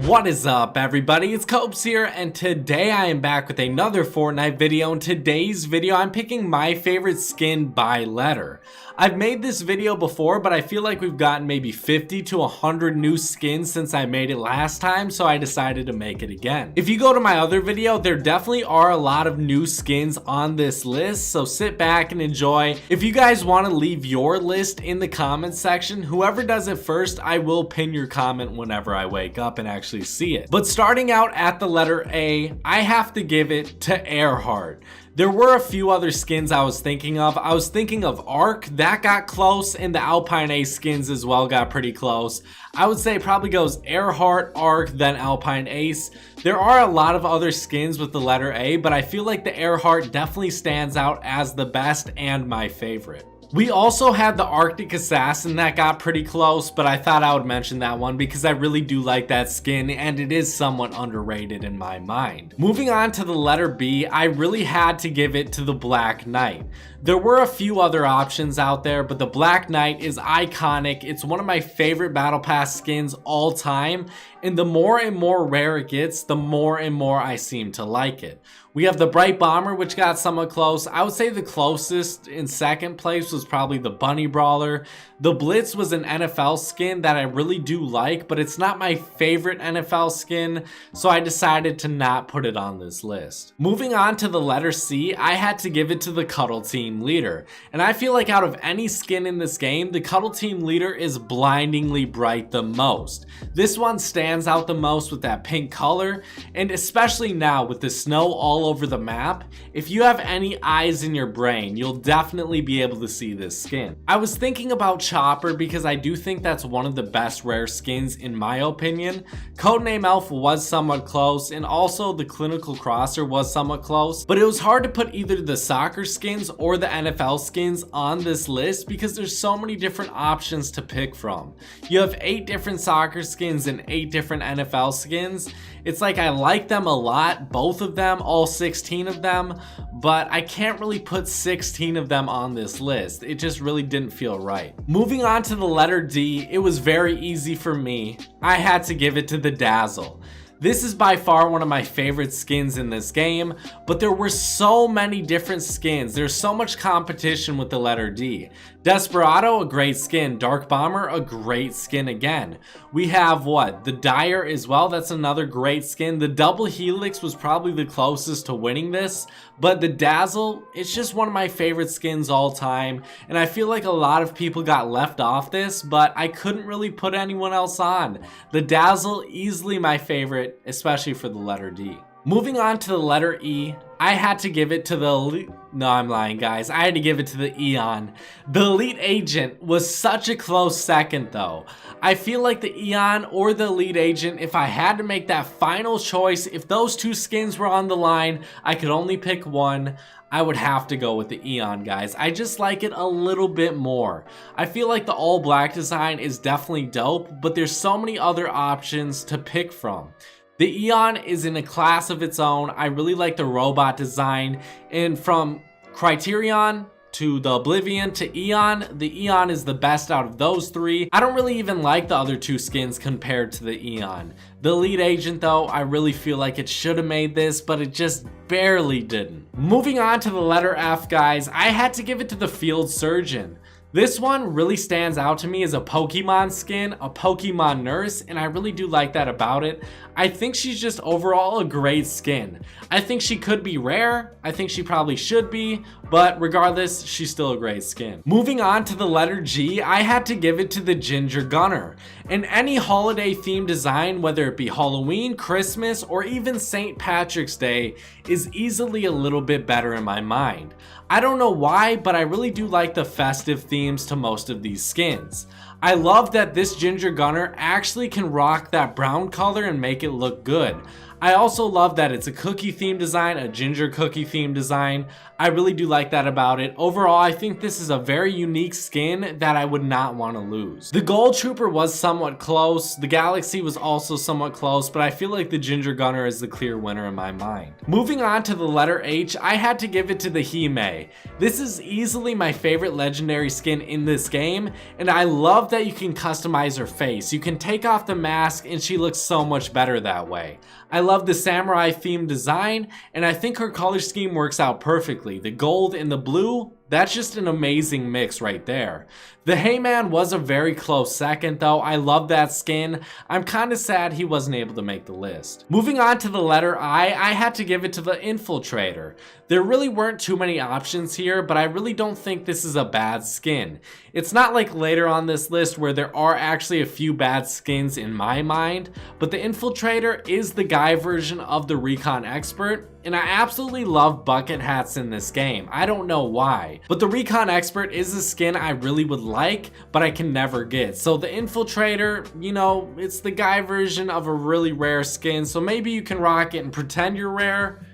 What is up, everybody? It's Copes here, and today I am back with another Fortnite video. In today's video, I'm picking my favorite skin by letter. I've made this video before, but I feel like we've gotten maybe 50 to 100 new skins since I made it last time, so I decided to make it again. If you go to my other video, there definitely are a lot of new skins on this list, so sit back and enjoy. If you guys want to leave your list in the comment section, whoever does it first, I will pin your comment whenever I wake up and actually see it. But starting out at the letter A, I have to give it to Earhart. There were a few other skins I was thinking of. I was thinking of Arc, that got close, and the Alpine Ace skins as well got pretty close. I would say it probably goes Earhart, Arc, then Alpine Ace. There are a lot of other skins with the letter A, but I feel like the Earhart definitely stands out as the best and my favorite. We also had the Arctic Assassin that got pretty close, but I thought I would mention that one because I really do like that skin and it is somewhat underrated in my mind. Moving on to the letter B, I really had to give it to the Black Knight. There were a few other options out there, but the Black Knight is iconic. It's one of my favorite Battle Pass skins all time, and the more and more rare it gets, the more and more I seem to like it. We have the Bright Bomber, which got somewhat close. I would say the closest in second place was probably the Bunny Brawler. The Blitz was an NFL skin that I really do like, but it's not my favorite NFL skin, so I decided to not put it on this list. Moving on to the letter C, I had to give it to the Cuddle Team Leader. And I feel like out of any skin in this game, the Cuddle Team Leader is blindingly bright the most. This one stands out the most with that pink color, and especially now with the snow all over the map, if you have any eyes in your brain, you'll definitely be able to see this skin. I was thinking about Chopper because I do think that's one of the best rare skins in my opinion. Codename Elf was somewhat close, and also the Clinical Crosser was somewhat close, but it was hard to put either the soccer skins or the NFL skins on this list because there's so many different options to pick from. You have 8 different soccer skins and 8 different NFL skins. It's like I like them a lot, both of them, all 16 of them, but I can't really put 16 of them on this list. It just really didn't feel right. Moving on to the letter D, it was very easy for me. I had to give it to the Dazzle. This is by far one of my favorite skins in this game, but there were so many different skins. There's so much competition with the letter D. Desperado, a great skin. Dark Bomber, a great skin again. We have the Dire as well. That's another great skin. The Double Helix was probably the closest to winning this, but the Dazzle, it's just one of my favorite skins all time, and I feel like a lot of people got left off this, but I couldn't really put anyone else on. The Dazzle, easily my favorite, especially for the letter D. Moving on to the letter E, I had to give it to the no, I'm lying, guys. I had to give it to the Eon. The Elite Agent was such a close second, though. I feel like the Eon or the Elite Agent, if I had to make that final choice, if those two skins were on the line, I could only pick one. I would have to go with the Eon, guys. I just like it a little bit more. I feel like the all black design is definitely dope, but there's so many other options to pick from. The Eon is in a class of its own. I really like the robot design, and from Criterion to the Oblivion to Eon, the Eon is the best out of those 3. I don't really even like the other 2 skins compared to the Eon. The Elite Agent though, I really feel like it should have made this, but it just barely didn't. Moving on to the letter F, guys, I had to give it to the Field Surgeon. This one really stands out to me as a Pokemon skin, a Pokemon nurse, and I really do like that about it. I think she's just overall a great skin. I think she could be rare, I think she probably should be, but regardless, she's still a great skin. Moving on to the letter G, I had to give it to the Ginger Gunner. In any holiday themed design, whether it be Halloween, Christmas, or even St. Patrick's Day, is easily a little bit better in my mind. I don't know why, but I really do like the festive themes to most of these skins. I love that this Ginger Gunner actually can rock that brown color and make it look good. I also love that it's a cookie theme design, a ginger cookie theme design. I really do like that about it. Overall, I think this is a very unique skin that I would not want to lose. The Gold Trooper was somewhat close. The Galaxy was also somewhat close, but I feel like the Ginger Gunner is the clear winner in my mind. Moving on to the letter H, I had to give it to the Hime. This is easily my favorite legendary skin in this game, and I love that you can customize her face. You can take off the mask and she looks so much better that way. I love the samurai theme design, and I think her color scheme works out perfectly. The gold and the blue, that's just an amazing mix right there. The Heyman was a very close second though. I love that skin. I'm kind of sad he wasn't able to make the list. Moving on to the letter I had to give it to the Infiltrator. There really weren't too many options here, but I really don't think this is a bad skin. It's not like later on this list where there are actually a few bad skins in my mind, but the Infiltrator is the guy version of the Recon Expert, and I absolutely love bucket hats in this game. I don't know why, but the Recon Expert is a skin I really would like, but I can never get. So the Infiltrator, you know, it's the guy version of a really rare skin, so maybe you can rock it and pretend you're rare.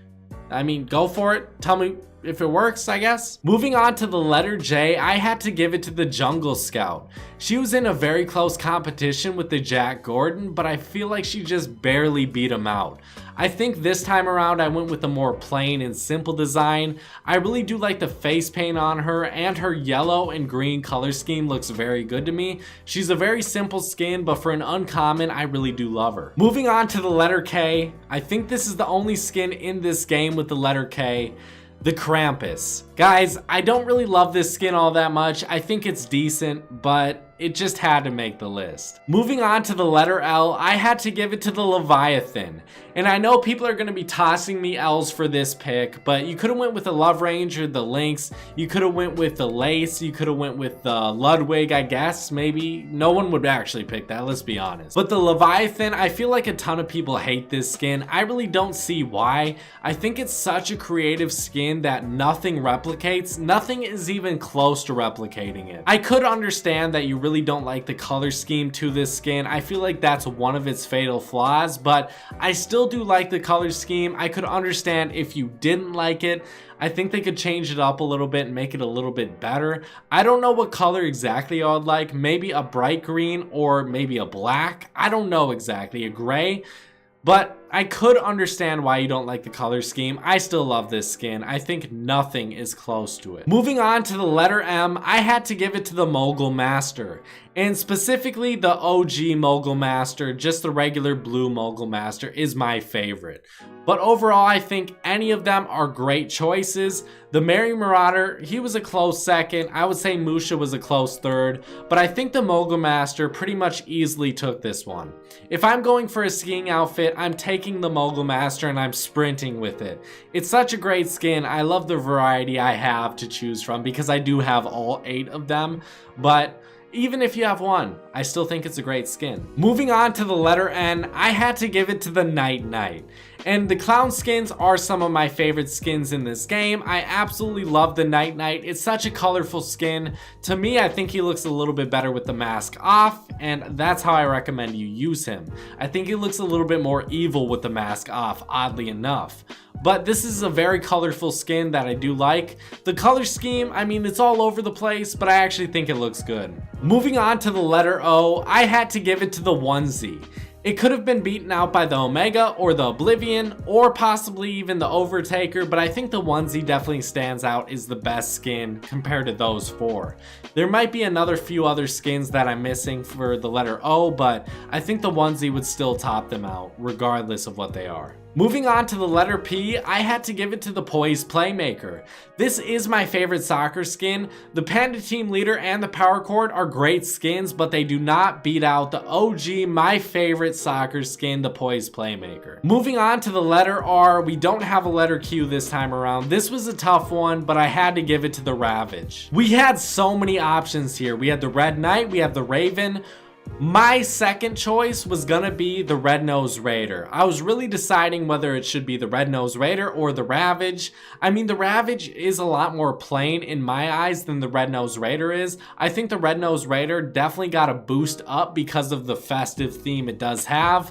I mean, go for it. Tell me if it works, I guess. Moving on to the letter J, I had to give it to the Jungle Scout. She was in a very close competition with the Jack Gordon, but I feel like she just barely beat him out. I think this time around I went with a more plain and simple design. I really do like the face paint on her, and her yellow and green color scheme looks very good to me. She's a very simple skin, but for an uncommon, I really do love her. Moving on to the letter K, I think this is the only skin in this game with the letter K. The Krampus. Guys, I don't really love this skin all that much. I think it's decent, but it just had to make the list. Moving on to the letter L, I had to give it to the Leviathan. And I know people are going to be tossing me L's for this pick, but you could have went with the Love Ranger, the Lynx, you could have went with the Lace, you could have went with the Ludwig, I guess, maybe. No one would actually pick that, let's be honest. But the Leviathan, I feel like a ton of people hate this skin. I really don't see why. I think it's such a creative skin that nothing replicates. Nothing is even close to replicating it. I could understand that you really don't like the color scheme to this skin. I feel like that's one of its fatal flaws, but I still do like the color scheme. I could understand if you didn't like it. I think they could change it up a little bit and make it a little bit better. I don't know what color exactly I would like. Maybe a bright green or maybe a black. I don't know exactly. A gray. But I could understand why you don't like the color scheme. I still love this skin. I think nothing is close to it. Moving on to the letter M, I had to give it to the Mogul Master. And specifically the OG Mogul Master, just the regular blue Mogul Master is my favorite. But overall, I think any of them are great choices. The Merry Marauder, he was a close second. I would say Musha was a close third. But I think the Mogul Master pretty much easily took this one. If I'm going for a skiing outfit, I'm taking the Mogul Master and I'm sprinting with it. It's such a great skin. I love the variety I have to choose from because I do have all 8 of them. But even if you have one, I still think it's a great skin. Moving on to the letter N, I had to give it to the Night Knight. And the clown skins are some of my favorite skins in this game. I absolutely love the Night Knight. It's such a colorful skin. To me, I think he looks a little bit better with the mask off, and that's how I recommend you use him. I think he looks a little bit more evil with the mask off, oddly enough. But this is a very colorful skin that I do like. The color scheme, I mean, it's all over the place, but I actually think it looks good. Moving on to the letter O, I had to give it to the Onesie. It could have been beaten out by the Omega or the Oblivion or possibly even the Overtaker, but I think the Onesie definitely stands out as the best skin compared to those 4. There might be another few other skins that I'm missing for the letter O, but I think the Onesie would still top them out regardless of what they are. Moving on to the letter P, I had to give it to the Poise Playmaker. This is my favorite soccer skin. The Panda Team Leader and the Power Chord are great skins, but they do not beat out the OG, my favorite soccer skin, the Poise Playmaker. Moving on to the letter R, we don't have a letter Q this time around. This was a tough one, but I had to give it to the Ravage. We had so many options here. We had the Red Knight, we have the Raven. My second choice was gonna be the Red-Nosed Raider. I was really deciding whether it should be the Red-Nosed Raider or the Ravage. I mean, the Ravage is a lot more plain in my eyes than the Red-Nosed Raider is. I think the Red-Nosed Raider definitely got a boost up because of the festive theme it does have.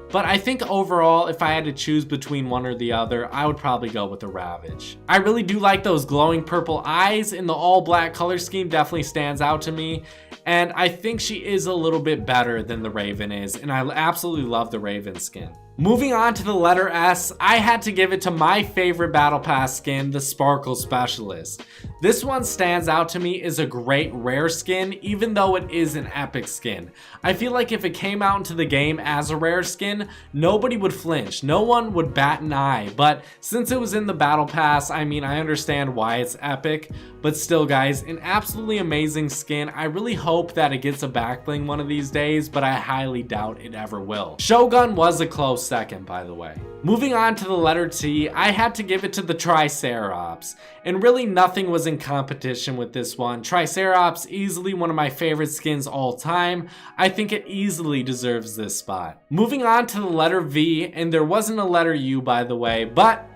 But I think overall, if I had to choose between one or the other, I would probably go with the Ravage. I really do like those glowing purple eyes, and the all black color scheme definitely stands out to me. And I think she is a little bit better than the Raven is, and I absolutely love the Raven skin. Moving on to the letter S, I had to give it to my favorite Battle Pass skin, the Sparkle Specialist. This one stands out to me as a great rare skin, even though it is an epic skin. I feel like if it came out into the game as a rare skin, nobody would flinch, no one would bat an eye, but since it was in the Battle Pass, I mean, I understand why it's epic, but still guys, an absolutely amazing skin. I really hope that it gets a back bling one of these days, but I highly doubt it ever will. Shogun was a close second, by the way. Moving on to the letter T, I had to give it to the Triceratops, and really nothing was in competition with this one. Triceratops, easily one of my favorite skins all time. I think it easily deserves this spot. Moving on to the letter V, and there wasn't a letter U, by the way, but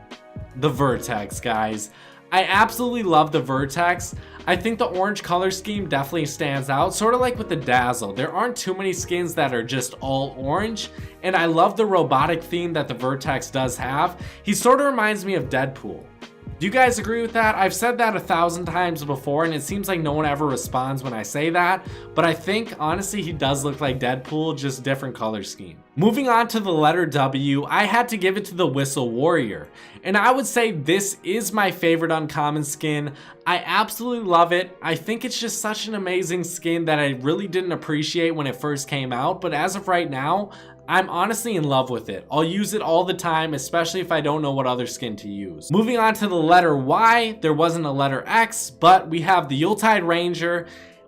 the Vertex, guys. I absolutely love the Vertex. I think the orange color scheme definitely stands out, sort of like with the Dazzle. There aren't too many skins that are just all orange, and I love the robotic theme that the Vertex does have. He sort of reminds me of Deadpool. Do you guys agree with that? I've said that 1,000 times before, and it seems like no one ever responds when I say that, but I think, honestly, he does look like Deadpool, just different color scheme. Moving on to the letter W, I had to give it to the Whistle Warrior, and I would say this is my favorite uncommon skin. I absolutely love it. I think it's just such an amazing skin that I really didn't appreciate when it first came out, but as of right now, I'm honestly in love with it. I'll use it all the time, especially if I don't know what other skin to use. Moving on to the letter Y, there wasn't a letter X, but we have the Yuletide Ranger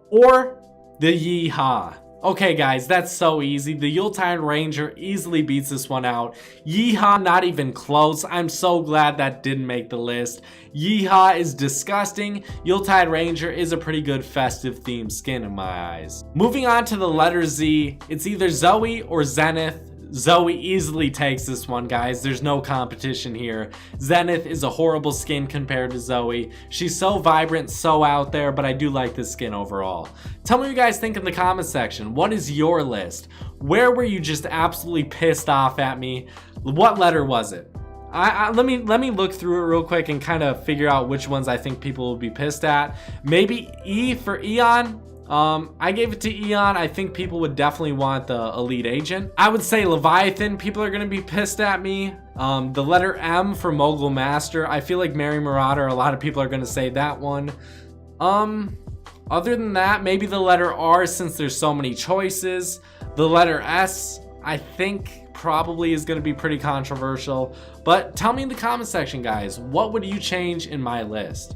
or the Yeehaw. Okay guys, that's so easy. The Yuletide Ranger easily beats this one out. Yeehaw, not even close. I'm so glad that didn't make the list. Yeehaw is disgusting. Yuletide Ranger is a pretty good festive themed skin in my eyes. Moving on to the letter Z, it's either Zoe or Zenith. Zoe easily takes this one, guys. There's no competition here. Zenith is a horrible skin compared to Zoe. She's so vibrant, so out there, but I do like this skin overall. Tell me what you guys think in the comment section. What is your list? Where were you just absolutely pissed off at me? What letter was it? Let me look through it real quick and kind of figure out which ones I think people will be pissed at. Maybe E for Eon. I gave it to Eon. I think people would definitely want the Elite Agent. I would say Leviathan. People are going to be pissed at me. The letter M for Mogul Master. I feel like Mary Marauder, a lot of people are going to say that one. Other than that, maybe the letter R, since there's so many choices. The letter S, I think probably is going to be pretty controversial. But tell me in the comment section, guys, what would you change in my list?